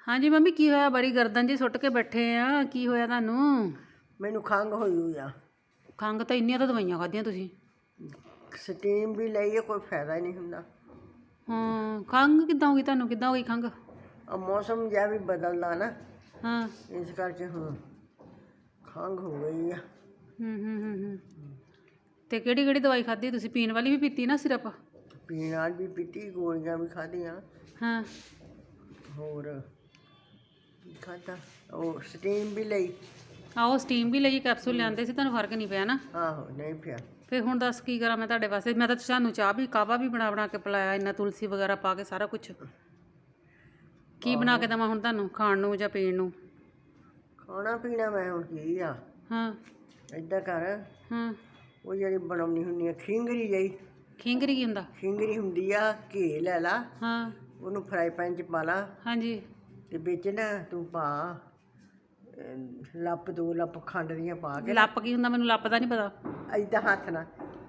हाँ जी मम्मी की होया बड़ी गर्दन जी सुट के बैठे आ की होया तुहानू ਮੈਨੂੰ ਖੰਘ ਹੋਈ ਹੋਈ ਆ। खंघ तो इन्नियां तो दवाइयां खाधियां तुसीं ਸਟੀਮ ਵੀ ਲਈ ਹੈ, ਕੋਈ ਫਾਇਦਾ ਹੀ ਨਹੀਂ ਹੁੰਦਾ। हाँ खंघ किद्दां हो गई तुहानू किद्दां हो गई खंघ ਆ ਮੌਸਮ ਜਿਹਾ ਵੀ ਬਦਲਦਾ ਨਾ, हाँ ਇਸ ਕਰਕੇ ਹੁਣ ਖੰਘ ਹੋ ਗਈ ਆ। ਤੇ ਕਿਹੜੀ ਕਿਹੜੀ ਦਵਾਈ ਖਾਧੀ ਤੁਸੀਂ ਪੀਣ ਵਾਲੀ ਵੀ ਪੀਤੀ ਨਾ ਸਿਰਪ ਪੀਣ ਨਾਲ ਵੀ ਪੀਤੀ, ਗੋਲੀਆਂ ਵੀ ਖਾਧੀਆਂ, हाँ ਹੋਰ ਕੀ ਖਾਧਾ, ਉਹ ਸਟੀਮ ਵੀ ਲਈ। ਆਹੋ ਸਟੀਮ ਵੀ ਲਈ ਕੈਪਸੂਲ ਲਿਆਂਦੇ ਸੀ ਤੁਹਾਨੂੰ ਫਰਕ ਨਹੀਂ ਪਿਆ ਨਾ ਆਹੋ ਨਹੀਂ ਪਿਆ। ਫਿਰ ਹੁਣ ਦੱਸ ਕੀ ਕਰਾਂ ਮੈਂ ਤੁਹਾਡੇ ਵਾਸਤੇ ਮੈਂ ਤਾਂ ਤੁਹਾਨੂੰ ਚਾਹ ਵੀ ਕਾਵਾ ਵੀ ਬਣਾ ਕੇ ਪਿਲਾਇਆ ਇੰਨਾ ਤੁਲਸੀ ਵਗੈਰਾ ਪਾ ਕੇ ਸਾਰਾ ਕੁਝ ਕੀ ਬਣਾ ਕੇ ਦੇਵਾਂ ਹੁਣ ਤੁਹਾਨੂੰ ਖਾਣ ਨੂੰ ਜਾਂ ਪੀਣ ਨੂੰ ਖਾਣਾ ਪੀਣਾ ਮੈਂ ਹੁਣ ਕੀ ਆ। ਹਾਂ ਏਦਾਂ ਕਰ, ਹਾਂ ਉਹ ਜਿਹੜੀ ਬਣਾਉਣੀ ਹੁੰਦੀ ਆ ਖਿੰਗਰੀ ਜਿਹੀ, ਖਿੰਗਰੀ ਕੀ ਹੁੰਦਾ ਖਿੰਗਰੀ ਹੁੰਦੀ ਆ, ਘੀ ਲੈ ਲਾ, ਹਾਂ ਉਹਨੂੰ ਫਰਾਈ ਪੈਨ 'ਚ ਪਾ ਲਾ, ਹਾਂਜੀ ਤੇ ਵਿੱਚ ਨਾ ਤੂੰ ਪਾ ਲੱਪ, 2 ਲੱਪ ਖੰਡ ਦੀਆਂ ਪਾ ਕੇ, ਲੱਪ ਕੀ ਹੁੰਦਾ ਮੈਨੂੰ ਲੱਪ ਦਾ ਨਹੀਂ ਪਤਾ ਏਦਾਂ ਹੱਥ ਨਾਲ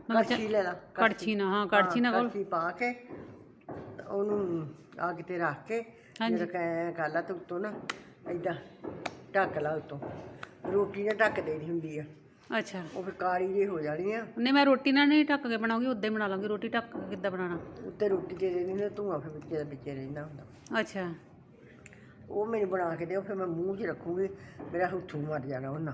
ਕੜਛੀ ਲੈ ਲਾ, ਕੜਛੀ ਨਾ ਹਾਂ ਕੜਛੀ ਨਾ ਕੋਲ ਕੜਛੀ ਪਾ ਕੇ ਤੇ ਉਹਨੂੰ ਅੱਗ ਤੇ ਰੱਖ ਕੇ ਜਦੋਂ ਕੈਂ ਕਰ ਲਾ ਤੇ ਉੱਤੋਂ ਨਾ ਏਦਾਂ ਢੱਕ ਲਾ, ਉੱਤੋਂ ਰੋਟੀ ਨਾਲ ਢੱਕ ਦੇਣੀ ਹੁੰਦੀ ਆ, ਅੱਛਾ ਉਹ ਫਿਰ ਕਾਲੀ ਜਿਹੀ ਹੋ ਜਾਣੀ ਆ। ਨਹੀਂ ਮੈਂ ਰੋਟੀ ਨਾਲ ਨਹੀਂ ਢੱਕ ਕੇ ਬਣਾਉਂਗੀ ਉੱਦਾਂ ਹੀ ਬਣਾ ਲਾਂਗੀ ਰੋਟੀ ਢੱਕ ਕੇ ਕਿੱਦਾਂ ਬਣਾਉਣਾ ਉੱਤੇ ਰੋਟੀ ਦੇ ਦੇਣੀ ਨਾ, ਧੂੰਆਂ ਫਿਰ ਵਿੱਚੇ ਰਹਿੰਦਾ ਹੁੰਦਾ। ਅੱਛਾ ਉਹ ਮੈਨੂੰ ਬਣਾ ਕੇ ਦਿਓ, ਫਿਰ ਮੈਂ ਮੂੰਹ 'ਚ ਰੱਖੂਗੀ, ਮੇਰਾ ਹੁੱਥੂ ਮਰ ਜਾਣਾ ਉਹਨਾਂ।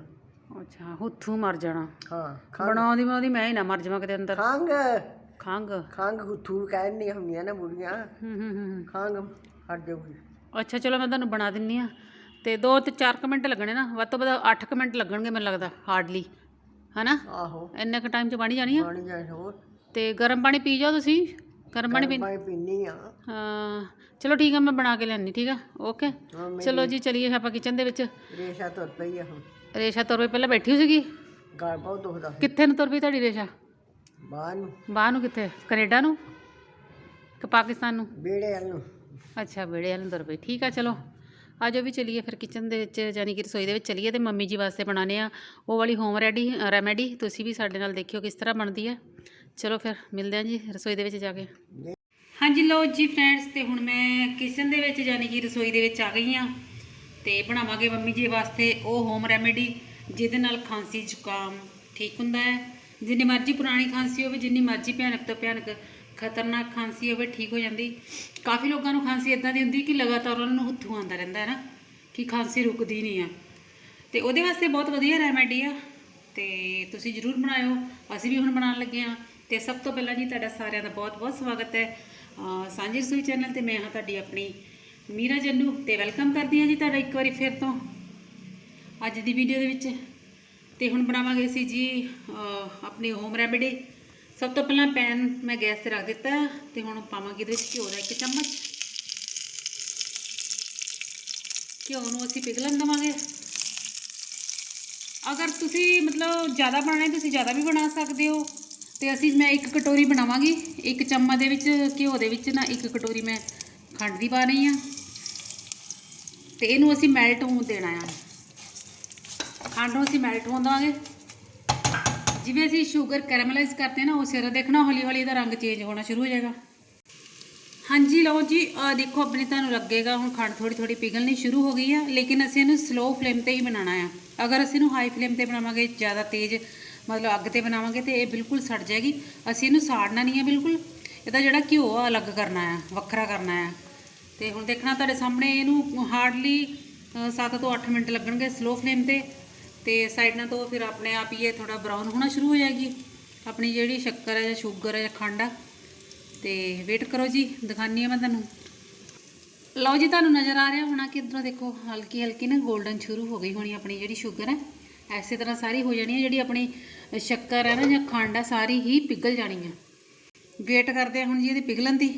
ਅੱਛਾ ਹੁੱਥੂ ਮਰ ਜਾਣਾ ਹਾਂ ਬਣਾਉਂਦੀ ਬਣਾਉਂਦੀ ਮੈਂ ਹੀ ਨਾ ਮਰ ਜਾਵਾਂ ਕਿਤੇ ਅੰਦਰ ਖੰਘ, ਖੰਘ ਖੰਘ ਹੁੱਥੂ ਕਹਿੰਦੀਆਂ ਹੁੰਦੀਆਂ ਨਾ ਬੁੜੀਆਂ, ਖੰਘ ਹਟ ਜਾਊਗੀ। ਅੱਛਾ ਚਲੋ ਮੈਂ ਤੁਹਾਨੂੰ ਬਣਾ ਦਿੰਨੀ ਆ ਤੇ 2 ਤੇ 4 ਮਿੰਟ ਲੱਗਣੇ ਨਾ, ਵੱਧ ਤੋਂ ਵੱਧ 8 ਮਿੰਟ ਲੱਗਣਗੇ ਮੈਨੂੰ ਲੱਗਦਾ ਹਾਰਡਲੀ, ਹਨਾ ਆਹੋ ਇੰਨੇ ਕੁ ਟਾਈਮ 'ਚ ਬਣ ਜਾਣੀ ਆ। ਪਾਣੀ ਜਾਏ ਹੋਰ, ਤੇ ਗਰਮ ਪਾਣੀ ਪੀ ਜਾਓ ਤੁਸੀਂ, ਗਰਮ ਪਾਣੀ ਪੀ ਪਾਣੀ ਪੀਣੀ ਆ। ਹਾਂ ਚਲੋ ਠੀਕ ਆ ਮੈਂ ਬਣਾ ਕੇ ਲਿਆਨੀ ਠੀਕ ਆ ਓਕੇ ਚਲੋ ਜੀ ਚਲੀਏ ਆਪਾਂ ਕਿਚਨ ਦੇ ਵਿੱਚ। ਰੇਸ਼ਾ ਤੁਰ ਪਈ ਆ ਹੁਣ, ਰੇਸ਼ਾ ਤੁਰ ਪਈ ਪਹਿਲਾਂ ਬੈਠੀ ਹੋਈ ਸੀਗੀ, ਗਲ ਬਹੁਤ ਦੁਖਦਾ। ਕਿੱਥੇ ਨੂੰ ਤੁਰ ਪਈ ਤੁਹਾਡੀ ਰੇਸ਼ਾ? ਬਾਹਰ ਨੂੰ, ਬਾਹਰ ਨੂੰ ਕਿੱਥੇ, ਕੈਨੇਡਾ ਨੂੰ ਕਿ ਪਾਕਿਸਤਾਨ ਨੂੰ? ਵਿਹੜੇ ਵੱਲ ਨੂੰ। ਅੱਛਾ ਵਿਹੜੇ ਵੱਲ ਨੂੰ ਤੁਰ ਪਈ, ਠੀਕ ਆ ਚਲੋ ਆ ਜਾਓ ਵੀ ਚਲੀਏ ਫਿਰ ਕਿਚਨ ਦੇ ਵਿੱਚ ਯਾਨੀ ਕਿ ਰਸੋਈ ਦੇ ਵਿੱਚ ਚਲੀਏ ਤੇ ਮੰਮੀ ਜੀ ਵਾਸਤੇ ਬਣਾਉਂਦੇ ਆ ਉਹ ਵਾਲੀ ਹੋਮ ਰੈਮੇਡੀ, ਤੁਸੀਂ ਵੀ ਸਾਡੇ ਨਾਲ ਦੇਖਿਓ ਕਿਸ ਤਰ੍ਹਾਂ ਬਣਦੀ ਹੈ। ਚਲੋ ਫਿਰ ਮਿਲਦੇ ਹਾਂ ਜੀ ਰਸੋਈ ਦੇ ਵਿੱਚ ਜਾ ਕੇ। ਹਾਂਜੀ ਲਓ ਜੀ ਫਰੈਂਡਸ, ਤੇ ਹੁਣ ਮੈਂ ਕਿਚਨ ਦੇ ਵਿੱਚ ਯਾਨੀ ਕਿ ਰਸੋਈ ਦੇ ਵਿੱਚ ਆ ਗਈ ਹਾਂ ਤੇ ਬਣਾਵਾਂਗੇ ਮੰਮੀ ਜੀ ਵਾਸਤੇ ਉਹ ਹੋਮ ਰੈਮੇਡੀ ਜਿਹਦੇ ਨਾਲ ਖਾਂਸੀ ਜ਼ੁਕਾਮ ਠੀਕ ਹੁੰਦਾ ਹੈ। ਜਿੰਨੀ ਮਰਜ਼ੀ ਪੁਰਾਣੀ ਖਾਂਸੀ ਹੋਵੇ, ਜਿੰਨੀ ਮਰਜ਼ੀ ਭਿਆਨਕ ਤੋਂ ਭਿਆਨਕ ਖਤਰਨਾਕ ਖਾਂਸੀ ਹੋਵੇ ਠੀਕ ਹੋ ਜਾਂਦੀ। ਕਾਫੀ ਲੋਕਾਂ ਨੂੰ ਖਾਂਸੀ ਇੱਦਾਂ ਦੀ ਹੁੰਦੀ ਕਿ ਲਗਾਤਾਰ ਉਹਨਾਂ ਨੂੰ ਹੁੱਥੂ ਆਉਂਦਾ ਰਹਿੰਦਾ ਹੈ ਨਾ, ਕਿ ਖਾਂਸੀ ਰੁਕਦੀ ਨਹੀਂ ਆ, ਤੇ ਉਹਦੇ ਵਾਸਤੇ ਬਹੁਤ ਵਧੀਆ ਰੈਮੇਡੀ ਆ ਤੇ ਤੁਸੀਂ ਜ਼ਰੂਰ ਬਣਾਇਓ। ਅਸੀਂ ਵੀ ਹੁਣ ਬਣਾਉਣ ਲੱਗੇ ਹਾਂ। ਤੇ ਸਭ ਤੋਂ ਪਹਿਲਾਂ ਜੀ ਤੁਹਾਡਾ ਸਾਰਿਆਂ ਦਾ ਬਹੁਤ ਬਹੁਤ ਸਵਾਗਤ ਹੈ ਸਾਂਝੀ ਰਸੋਈ ਚੈਨਲ ਤੇ। ਮੈਂ ਹਾਂ ਤੁਹਾਡੀ ਆਪਣੀ ਮੀਰਾ ਜੰਨੂ ਤੇ ਵੈਲਕਮ ਕਰਦੀ ਹਾਂ ਜੀ ਤੁਹਾਡਾ ਇੱਕ ਵਾਰੀ ਫਿਰ ਤੋਂ ਅੱਜ ਦੀ ਵੀਡੀਓ ਦੇ ਵਿੱਚ। ਤੇ ਹੁਣ ਬਣਾਵਾਂਗੇ ਅਸੀਂ ਜੀ ਆਪਣੀ ਹੋਮ ਰੈਮੇਡੀ। ਸਭ ਤੋਂ ਪਹਿਲਾਂ ਪੈਨ ਮੈਂ ਗੈਸ ਤੇ ਰੱਖ ਦਿੱਤਾ ਤੇ ਹੁਣ ਪਾਵਾਂਗੇ ਇਹਦੇ ਵਿੱਚ ਘਿਓ ਦਾ 1 ਚਮਚ। ਘਿਓ ਨੂੰ ਅਸੀਂ ਪਿਘਲਣ ਦੇਵਾਂਗੇ। ਅਗਰ ਤੁਸੀਂ ਮਤਲਬ ਜ਼ਿਆਦਾ ਬਣਾਉਣਾ ਤੁਸੀਂ ਜ਼ਿਆਦਾ ਵੀ ਬਣਾ ਸਕਦੇ ਹੋ। ਤੇ ਅਸੀਂ ਮੈਂ 1 ਕਟੋਰੀ ਬਣਾਵਾਂਗੀ। 1 ਚਮਚ ਦੇ ਵਿੱਚ ਘਿਓ ਦੇ ਵਿੱਚ ਨਾ 1 ਕਟੋਰੀ ਮੈਂ ਖੰਡ ਦੀ ਪਾ ਰਹੀ ਹਾਂ ਤੇ ਇਹਨੂੰ ਅਸੀਂ ਮੈਲਟ ਹੋਣ ਦੇਣਾ ਆ। ਖੰਡ ਨੂੰ ਅਸੀਂ ਮੈਲਟ ਹੋਣ ਦੇਵਾਂਗੇ। ਜਿਵੇਂ ਅਸੀਂ ਸ਼ੂਗਰ ਕੈਰਮਲਾਈਜ਼ ਕਰਦੇ ਨਾ, ਉਸ ਤਰ੍ਹਾਂ ਦੇਖਣਾ ਹੌਲੀ ਹੌਲੀ ਇਹਦਾ ਰੰਗ ਚੇਂਜ ਹੋਣਾ ਸ਼ੁਰੂ ਹੋ ਜਾਏਗਾ। ਹਾਂਜੀ ਲਓ ਜੀ ਦੇਖੋ ਆਪਣੇ ਤੁਹਾਨੂੰ ਲੱਗੇਗਾ ਹੁਣ ਖੰਡ ਥੋੜੀ ਥੋੜੀ ਪਿਘਲਣੀ ਸ਼ੁਰੂ ਹੋ ਗਈ ਆ, ਲੇਕਿਨ ਅਸੀਂ ਇਹਨੂੰ ਸਲੋ ਫਲੇਮ ਤੇ ਹੀ ਬਣਾਉਣਾ ਆ। ਅਗਰ ਅਸੀਂ ਇਹਨੂੰ ਹਾਈ ਫਲੇਮ ਤੇ ਬਣਾਵਾਂਗੇ, ਜ਼ਿਆਦਾ ਤੇਜ਼ ਮਤਲਬ ਅੱਗ ਤੇ ਬਣਾਵਾਂਗੇ ਤੇ ਇਹ ਬਿਲਕੁਲ ਸੜ ਜਾਏਗੀ। ਅਸੀਂ ਇਹਨੂੰ ਸਾੜਨਾ ਨਹੀਂ ਹੈ ਬਿਲਕੁਲ, ਇਹਦਾ ਜਿਹੜਾ ਘਿਓ ਆ ਅਲੱਗ ਕਰਨਾ ਆ, ਵੱਖਰਾ ਕਰਨਾ ਆ। ਤੇ ਹੁਣ ਦੇਖਣਾ ਤੁਹਾਡੇ ਸਾਹਮਣੇ ਇਹਨੂੰ ਹਾਰਡਲੀ 7 ਤੋਂ 8 ਮਿੰਟ ਲੱਗਣਗੇ ਸਲੋ ਫਲੇਮ ਤੇ। ਤੇ ਸਾਈਡਾਂ ਤੋਂ ਫਿਰ ਆਪਣੇ ਆਪ ਹੀ ਇਹ ਥੋੜਾ ਬਰਾਊਨ ਹੋਣਾ ਸ਼ੁਰੂ ਹੋ ਜਾਏਗੀ ਆਪਣੀ ਜਿਹੜੀ ਸ਼ੱਕਰ ਹੈ ਜਾਂ ਸ਼ੂਗਰ ਹੈ ਜਾਂ ਖੰਡ ਆ। ਤੇ ਵੇਟ ਕਰੋ ਜੀ, ਦਿਖਾਉਂਦੀ ਹਾਂ ਮੈਂ ਤੁਹਾਨੂੰ। ਲਓ ਜੀ ਤੁਹਾਨੂੰ ਨਜ਼ਰ ਆ ਰਿਹਾ ਹੋਣਾ ਕਿ ਇੱਧਰੋਂ ਦੇਖੋ ਹਲਕੀ ਹਲਕੀ ਨਾ ਗੋਲਡਨ ਸ਼ੁਰੂ ਹੋ ਗਈ ਹੋਣੀ ਆਪਣੀ ਜਿਹੜੀ ਸ਼ੂਗਰ ਹੈ। ਐਸੇ ਤਰ੍ਹਾਂ ਸਾਰੀ ਹੋ ਜਾਣੀ ਹੈ, ਜਿਹੜੀ ਆਪਣੀ ਸ਼ੱਕਰ ਹੈ ਨਾ ਜਾਂ ਖੰਡ ਆ ਸਾਰੀ ਹੀ ਪਿਘਲ ਜਾਣੀ ਹੈ। ਵੇਟ ਕਰਦੇ ਹਾਂ ਹੁਣ ਜੀ ਇਹਦੀ ਪਿਘਲਣ ਦੀ।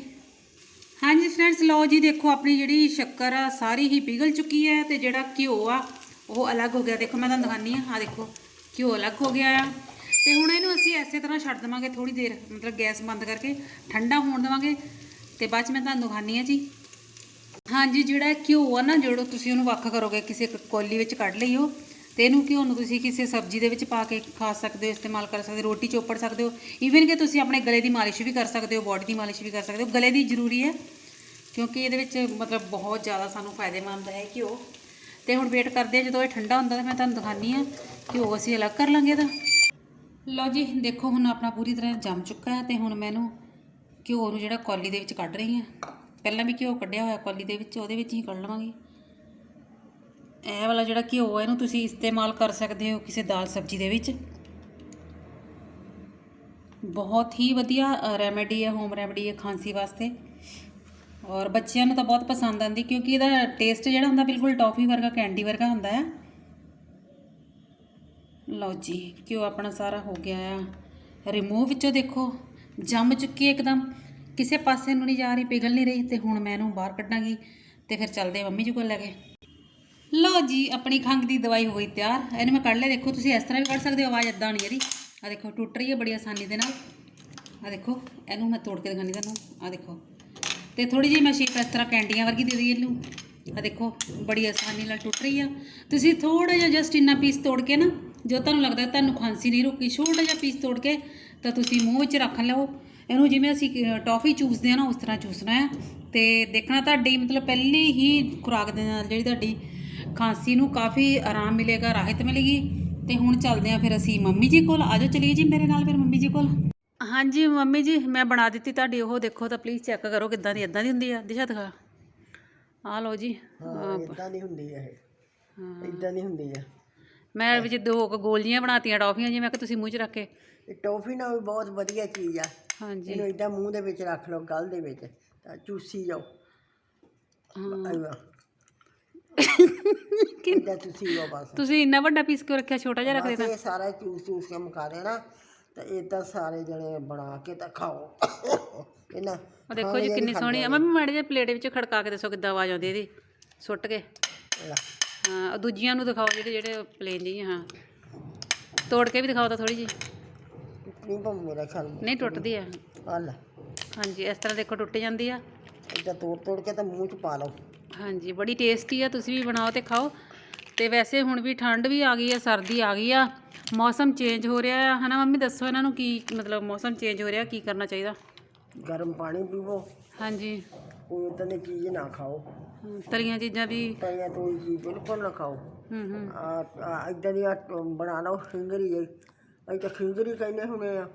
ਹਾਂਜੀ ਫਰੈਂਡਸ ਲਓ ਜੀ ਦੇਖੋ ਆਪਣੀ ਜਿਹੜੀ ਸ਼ੱਕਰ ਆ ਸਾਰੀ ਹੀ ਪਿਘਲ ਚੁੱਕੀ ਹੈ ਤੇ ਜਿਹੜਾ ਘਿਓ ਆ ਉਹ ਅਲੱਗ ਹੋ ਗਿਆ। ਦੇਖੋ ਮੈਂ ਤੁਹਾਨੂੰ ਦਿਖਾਉਂਦੀ ਹਾਂ, ਦੇਖੋ ਘਿਓ ਅਲੱਗ ਹੋ ਗਿਆ ਆ। ਤੇ ਹੁਣ ਇਹਨੂੰ ਅਸੀਂ ਐਸੇ ਤਰ੍ਹਾਂ ਛੱਡ ਦੇਵਾਂਗੇ ਥੋੜੀ ਦੇਰ, ਮਤਲਬ ਗੈਸ ਬੰਦ ਕਰਕੇ ਠੰਡਾ ਹੋਣ ਦੇਵਾਂਗੇ ਤੇ ਬਾਅਦ 'ਚ ਮੈਂ ਤੁਹਾਨੂੰ ਦਿਖਾਉਂਦੀ ਹਾਂ ਜੀ। ਹਾਂਜੀ ਜਿਹੜਾ ਘਿਓ ਆ ਨਾ, ਜਿਹੜਾ ਤੁਸੀਂ ਉਹਨੂੰ ਵੱਖ ਕਰੋਗੇ ਕਿਸੇ ਕੋਲੀ ਵਿੱਚ ਕੱਢ ਲਈਓ ਤੇ ਇਹਨੂੰ ਘਿਓ ਨੂੰ ਤੁਸੀਂ ਕਿਸੇ ਸਬਜ਼ੀ ਦੇ ਵਿੱਚ ਪਾ ਕੇ ਖਾ ਸਕਦੇ ਹੋ, ਇਸਤੇਮਾਲ ਕਰ ਸਕਦੇ ਹੋ, ਰੋਟੀ ਚੋਪੜ ਸਕਦੇ ਹੋ, ਈਵਨ ਕਿ ਤੁਸੀਂ ਆਪਣੇ ਗਲੇ ਦੀ ਮਾਲਿਸ਼ ਵੀ ਕਰ ਸਕਦੇ ਹੋ, ਬੋਡੀ ਦੀ ਮਾਲਿਸ਼ ਵੀ ਕਰ ਸਕਦੇ ਹੋ। ਗਲੇ ਦੀ ਜ਼ਰੂਰੀ ਹੈ ਕਿਉਂਕਿ ਇਹਦੇ ਵਿੱਚ ਮਤਲਬ ਬਹੁਤ ਜ਼ਿਆਦਾ ਸਾਨੂੰ ਫਾਇਦੇਮੰਦ ਹੈ ਘਿਓ। ਤੇ ਹੁਣ ਵੇਟ ਕਰਦੇ ਆ ਜਦੋਂ ਇਹ ਠੰਡਾ ਹੁੰਦਾ ਤਾਂ ਮੈਂ ਤੁਹਾਨੂੰ ਦਿਖਾਉਂਦੀ ਹਾਂ ਘਿਓ ਅਸੀਂ ਅਲੱਗ ਕਰ ਲਾਂਗੇ ਇਹਦਾ। ਲਓ ਜੀ ਦੇਖੋ ਹੁਣ ਆਪਣਾ ਪੂਰੀ ਤਰ੍ਹਾਂ ਜੰਮ ਚੁੱਕਾ ਹੈ ਤੇ ਹੁਣ ਮੈਂ ਇਹਨੂੰ ਘਿਓ ਨੂੰ ਜਿਹੜਾ ਕੌਲੀ ਦੇ ਵਿੱਚ ਕੱਢ ਰਹੀ ਹਾਂ। ਪਹਿਲਾਂ ਵੀ ਘਿਓ ਕੱਢਿਆ ਹੋਇਆ ਕੌਲੀ ਦੇ ਵਿੱਚ, ਉਹਦੇ ਵਿੱਚ ਹੀ ਕੱਢ ਲਵਾਂਗੀ। ਇਹ ਵਾਲਾ ਜਿਹੜਾ ਘਿਓ ਹੈ ਇਹਨੂੰ ਤੁਸੀਂ ਇਸਤੇਮਾਲ ਕਰ ਸਕਦੇ ਹੋ ਕਿਸੇ ਦਾਲ ਸਬਜ਼ੀ ਦੇ ਵਿੱਚ। ਬਹੁਤ ਹੀ ਵਧੀਆ ਰੈਮੇਡੀ ਹੈ, ਹੋਮ ਰੈਮੇਡੀ ਹੈ ਖਾਂਸੀ ਵਾਸਤੇ, ਔਰ ਬੱਚਿਆਂ ਨੂੰ ਤਾਂ ਬਹੁਤ ਪਸੰਦ ਆਉਂਦੀ ਕਿਉਂਕਿ ਇਹਦਾ ਟੇਸਟ ਜਿਹੜਾ ਹੁੰਦਾ ਬਿਲਕੁਲ ਟੌਫੀ ਵਰਗਾ, ਕੈਂਡੀ ਵਰਗਾ ਹੁੰਦਾ ਹੈ। ਲਓ ਜੀ ਘਿਓ ਆਪਣਾ ਸਾਰਾ ਹੋ ਗਿਆ ਆ ਰਿਮੂਵ ਵਿੱਚੋਂ, ਦੇਖੋ ਜੰਮ ਚੁੱਕੀ ਹੈ ਇੱਕਦਮ, ਕਿਸੇ ਪਾਸੇ ਨੂੰ ਨਹੀਂ ਜਾ ਰਹੀ, ਪਿਘਲ ਨਹੀਂ ਰਹੀ। ਤੇ ਹੁਣ ਮੈਂ ਇਹਨੂੰ ਬਾਹਰ ਕੱਢਾਂਗੀ ਤੇ ਫਿਰ ਚੱਲਦੇ ਮੰਮੀ ਜੀ ਕੋਲ ਲੈ ਕੇ। ਲਓ ਜੀ ਆਪਣੀ ਖੰਘ ਦੀ ਦਵਾਈ ਹੋ ਗਈ ਤਿਆਰ। ਇਹਨੂੰ ਮੈਂ ਕੱਢ ਲਿਆ, ਦੇਖੋ ਤੁਸੀਂ ਇਸ ਤਰ੍ਹਾਂ ਵੀ ਕੱਢ ਸਕਦੇ ਹੋ, ਆਵਾਜ਼ ਇੱਦਾਂ ਨਹੀਂ ਇਹਦੀ। ਆ ਦੇਖੋ ਟੁੱਟ ਰਹੀ ਹੈ ਬੜੀ ਆਸਾਨੀ ਦੇ ਨਾਲ। ਆ ਦੇਖੋ ਇਹਨੂੰ ਮੈਂ ਤੋੜ ਕੇ ਦਿਖਾਉਂਦੀ ਤੁਹਾਨੂੰ, ਆ ਦੇਖੋ। ਤੇ ਥੋੜੀ ਜਿਹੀ ਮੈਂ ਸ਼ੇਪ ਇਸ ਤਰ੍ਹਾਂ ਕੈਂਡੀਆਂ ਵਰਗੀ ਦੇ ਦਈ ਇਹਨੂੰ। ਆ ਦੇਖੋ ਬੜੀ ਆਸਾਨੀ ਨਾਲ ਟੁੱਟ ਰਹੀ ਆ। ਤੁਸੀਂ ਥੋੜਾ ਜਿਹਾ ਜਸਟ ਇੰਨਾ ਪੀਸ ਤੋੜ ਕੇ ਨਾ, ਜੋ ਤੁਹਾਨੂੰ ਲੱਗਦਾ ਤੁਹਾਨੂੰ ਖਾਂਸੀ ਨਹੀਂ ਰੁਕੀ, ਛੋਟਾ ਜਿਹਾ ਪੀਸ ਤੋੜ ਕੇ ਤਾਂ ਤੁਸੀਂ ਮੂੰਹ ਵਿੱਚ ਰੱਖ ਲਓ। ਇਹਨੂੰ ਜਿਵੇਂ ਅਸੀਂ ਟੌਫੀ ਚੂਸਦੇ ਆ ਨਾ ਉਸ ਤਰ੍ਹਾਂ ਚੂਸਣਾ ਹੈ। ਤੇ ਦੇਖਣਾ ਤੁਹਾਡੀ ਮਤਲਬ ਪਹਿਲੀ ਹੀ ਖੁਰਾਕ ਦੇ ਨਾਲ ਜਿਹੜੀ ਤੁਹਾਡੀ ਖਾਂਸੀ ਨੂੰ ਕਾਫੀ ਆਰਾਮ ਮਿਲੇਗਾ, ਰਾਹਤ ਮਿਲੇਗੀ। ਤੇ ਹੁਣ ਚੱਲਦੇ ਆ ਫਿਰ ਅਸੀਂ ਮੰਮੀ ਜੀ ਕੋਲ। ਆਜੋ ਚਲੀਏ ਜੀ ਮੇਰੇ ਨਾਲ ਫਿਰ ਮੰਮੀ ਜੀ ਕੋਲ। ਹਾਂਜੀ ਮੰਮੀ ਜੀ ਮੈਂ ਬਣਾ ਦਿੱਤੀ ਤੁਹਾਡੀ ਉਹ, ਦੇਖੋ ਤਾਂ ਪਲੀਜ਼ ਚੈੱਕ ਕਰੋ ਕਿੱਦਾਂ ਦੀ। ਇੱਦਾਂ ਦੀ ਹੁੰਦੀ ਆ, ਦਿਸ਼ਾ ਦਿਖਾ। ਆ ਲਓ ਜੀ, ਇਦਾਂ ਦੀ ਹੁੰਦੀ ਹੈ ਇਹ, ਇਦਾਂ ਦੀ ਹੁੰਦੀ ਹੈ। ਮੈਂ ਵਿੱਚ 2 ਗੋਲੀਆਂ ਬਣਾਤੀਆਂ ਟੌਫੀਆਂ ਜੀ, ਮੈਂ ਕਿਹਾ ਤੁਸੀਂ ਮੂੰਹ 'ਚ ਰੱਖ ਕੇ। ਇਹ ਟੌਫੀ ਨਾਲ ਵੀ ਬਹੁਤ ਵਧੀਆ ਚੀਜ਼ ਆ। ਹਾਂਜੀ ਇਹਨੂੰ ਇਦਾਂ ਮੂੰਹ ਦੇ ਵਿੱਚ ਰੱਖ ਲਓ, ਗਲ ਦੇ ਵਿੱਚ, ਤਾਂ ਚੂਸੀ ਜਾਓ। ਕਿੰਨਾ ਚੂਸੀ ਜਾਓ ਬਸ। ਤੁਸੀਂ ਇੰਨਾ ਵੱਡਾ ਪੀਸ ਕਿਉਂ ਰੱਖਿਆ, ਛੋਟਾ ਜਿਹਾ ਰੱਖ ਦੇਣਾ। ਇਹ ਸਾਰਾ ਚੂਸ ਕੇ ਮੁਕਾ ਦੇਣਾ ਤੇ ਇਦਾਂ ਸਾਰੇ ਜਣੇ ਬਣਾ ਕੇ ਤਾਂ ਖਾਓ ਇਹਨਾਂ। ਉਹ ਦੇਖੋ ਜੀ ਕਿੰਨੀ ਸੋਹਣੀ ਆ। ਮੰਮੀ ਮਾੜੇ ਜਿਹੇ ਪਲੇਟ ਵਿੱਚ ਖੜਕਾ ਕੇ ਦੱਸੋ ਕਿੱਦਾਂ ਆਵਾਜ਼ ਆਉਂਦੀ ਇਹਦੀ, ਸੁੱਟ ਕੇ। ਹਾਂ ਦੂਜੀਆਂ ਨੂੰ ਦਿਖਾਓ ਜਿਹੜੇ ਪਲੇਨ ਜੀ। ਹਾਂ ਤੋੜ ਕੇ ਵੀ ਦਿਖਾਓ ਤਾਂ ਥੋੜੀ ਜਿਹੀ। ਮੇਰਾ ਖਿਆਲ ਨਹੀਂ ਟੁੱਟਦੀ ਆ। ਲੈ ਹਾਂਜੀ ਇਸ ਤਰ੍ਹਾਂ ਦੇਖੋ ਟੁੱਟ ਜਾਂਦੀ ਆ। ਇਦਾਂ ਤੋੜ ਕੇ ਤਾਂ ਮੂੰਹ 'ਚ ਪਾ ਲਓ। ਹਾਂਜੀ ਬੜੀ ਟੇਸਟੀ ਆ, ਤੁਸੀਂ ਵੀ ਬਣਾਓ ਤੇ ਖਾਓ। ਤੇ ਵੈਸੇ ਹੁਣ ਵੀ ਠੰਡ ਵੀ ਆ ਗਈ ਆ, ਸਰਦੀ ਆ ਗਈ ਆ, ਮੌਸਮ ਚੇਂਜ ਹੋ ਰਿਹਾ ਆ, ਹੈ ਨਾ ਮੰਮੀ? ਦੱਸੋ ਇਹਨਾਂ ਨੂੰ ਕੀ ਮਤਲਬ ਮੌਸਮ ਚੇਂਜ ਹੋ ਰਿਹਾ, ਕੀ ਕਰਨਾ ਚਾਹੀਦਾ? ਗਰਮ ਪਾਣੀ ਪੀਵੋ। ਹਾਂਜੀ ਕੋਈ ਇੱਦਾਂ ਦੀ ਚੀਜ਼ ਨਾ ਖਾਓ, ਤਲੀਆਂ ਚੀਜ਼ਾਂ ਵੀ। ਤਲੀਆਂ ਤੋਈ ਚੀਜ਼ ਬਿਲਕੁਲ ਨਾ ਖਾਓ। ਇੱਦਾਂ ਦੀ ਬਣਾ ਲਓ ਖਿੰਗਰੀ ਜਿਹੀ। ਅਸੀਂ ਤਾਂ ਖਿੰਗਰੀ ਕਹਿੰਦੇ ਹੁੰਦੇ ਆ।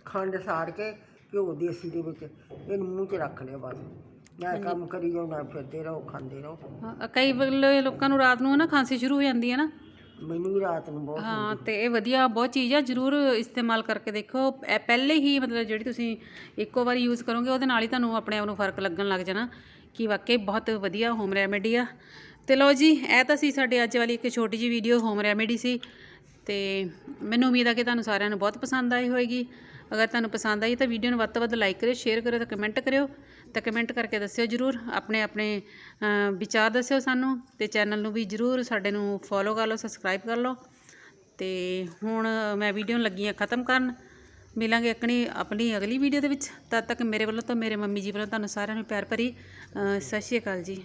ਖੰਡ ਸਾੜ ਕੇ ਘਿਓ ਦੇਸੀ ਦੇ ਵਿੱਚ ਇਹਨੂੰ ਮੂੰਹ 'ਚ ਰੱਖ ਲਿਓ ਬਸ। ਮੈਂ ਕੰਮ ਕਰੀ ਜਾਣਾ, ਫਿਰਦੇ ਰਹੋ, ਖਾਂਦੇ ਰਹੋ। ਕਈ ਵੇਲੇ ਲੋਕਾਂ ਨੂੰ ਰਾਤ ਨੂੰ ਨਾ ਖਾਂਸੀ ਸ਼ੁਰੂ ਹੋ ਜਾਂਦੀ ਹੈ ਨਾ। ਮੈਨੂੰ ਵੀ ਰਾਤ ਨੂੰ ਬਹੁਤ। ਹਾਂ ਤੇ ਇਹ ਵਧੀਆ ਬਹੁਤ ਚੀਜ਼ ਆ, ਜ਼ਰੂਰ ਇਸਤੇਮਾਲ ਕਰਕੇ ਦੇਖੋ। ਇਹ ਪਹਿਲੇ ਹੀ ਮਤਲਬ ਜਿਹੜੀ ਤੁਸੀਂ ਇੱਕੋ ਵਾਰੀ ਯੂਜ਼ ਕਰੋਗੇ ਉਹਦੇ ਨਾਲ ਹੀ ਤੁਹਾਨੂੰ ਆਪਣੇ ਆਪ ਨੂੰ ਫ਼ਰਕ ਲੱਗਣ ਲੱਗ ਜਾਣਾ ਕਿ ਵਾਕਈ ਬਹੁਤ ਵਧੀਆ ਹੋਮ ਰੈਮੇਡੀ ਆ। ਤੇ ਲਓ ਜੀ ਇਹ ਤਾਂ ਸੀ ਸਾਡੇ ਅੱਜ ਵਾਲੀ ਇੱਕ ਛੋਟੀ ਜਿਹੀ ਵੀਡੀਓ, ਹੋਮ ਰੈਮੇਡੀ ਸੀ। ਤੇ ਮੈਨੂੰ ਉਮੀਦ ਆ ਕਿ ਤੁਹਾਨੂੰ ਸਾਰਿਆਂ ਨੂੰ ਬਹੁਤ ਪਸੰਦ ਆਈ ਹੋਏਗੀ। ਅਗਰ ਤੁਹਾਨੂੰ ਪਸੰਦ ਆਈ ਤਾਂ ਵੀਡੀਓ ਨੂੰ ਵੱਧ ਤੋਂ ਵੱਧ ਲਾਈਕ ਕਰਿਓ, ਸ਼ੇਅਰ ਕਰਿਓ ਤੇ ਕਮੈਂਟ ਕਰਿਓ। ਤਾਂ ਕਮੈਂਟ ਕਰਕੇ ਦੱਸਿਓ ਜ਼ਰੂਰ, ਆਪਣੇ ਵਿਚਾਰ ਦੱਸਿਓ ਸਾਨੂੰ। ਤੇ ਚੈਨਲ ਨੂੰ ਵੀ ਜ਼ਰੂਰ ਸਾਡੇ ਨੂੰ ਫੋਲੋ ਕਰ ਲਓ, ਸਬਸਕ੍ਰਾਈਬ ਕਰ ਲਓ। ਤੇ ਹੁਣ ਮੈਂ ਵੀਡੀਓ ਨੂੰ ਲੱਗੀ ਹਾਂ ਖ਼ਤਮ ਕਰਨ। ਮਿਲਾਂਗੇ ਆਪਣੀ ਅਗਲੀ ਵੀਡੀਓ ਦੇ ਵਿੱਚ। ਤਦ ਤੱਕ ਮੇਰੇ ਵੱਲੋਂ ਤਾਂ ਮੇਰੇ ਮੰਮੀ ਜੀ ਵੱਲੋਂ ਤੁਹਾਨੂੰ ਸਾਰਿਆਂ ਨੂੰ ਪਿਆਰ ਭਰੀ ਸਤਿ ਸ਼੍ਰੀ ਅਕਾਲ ਜੀ।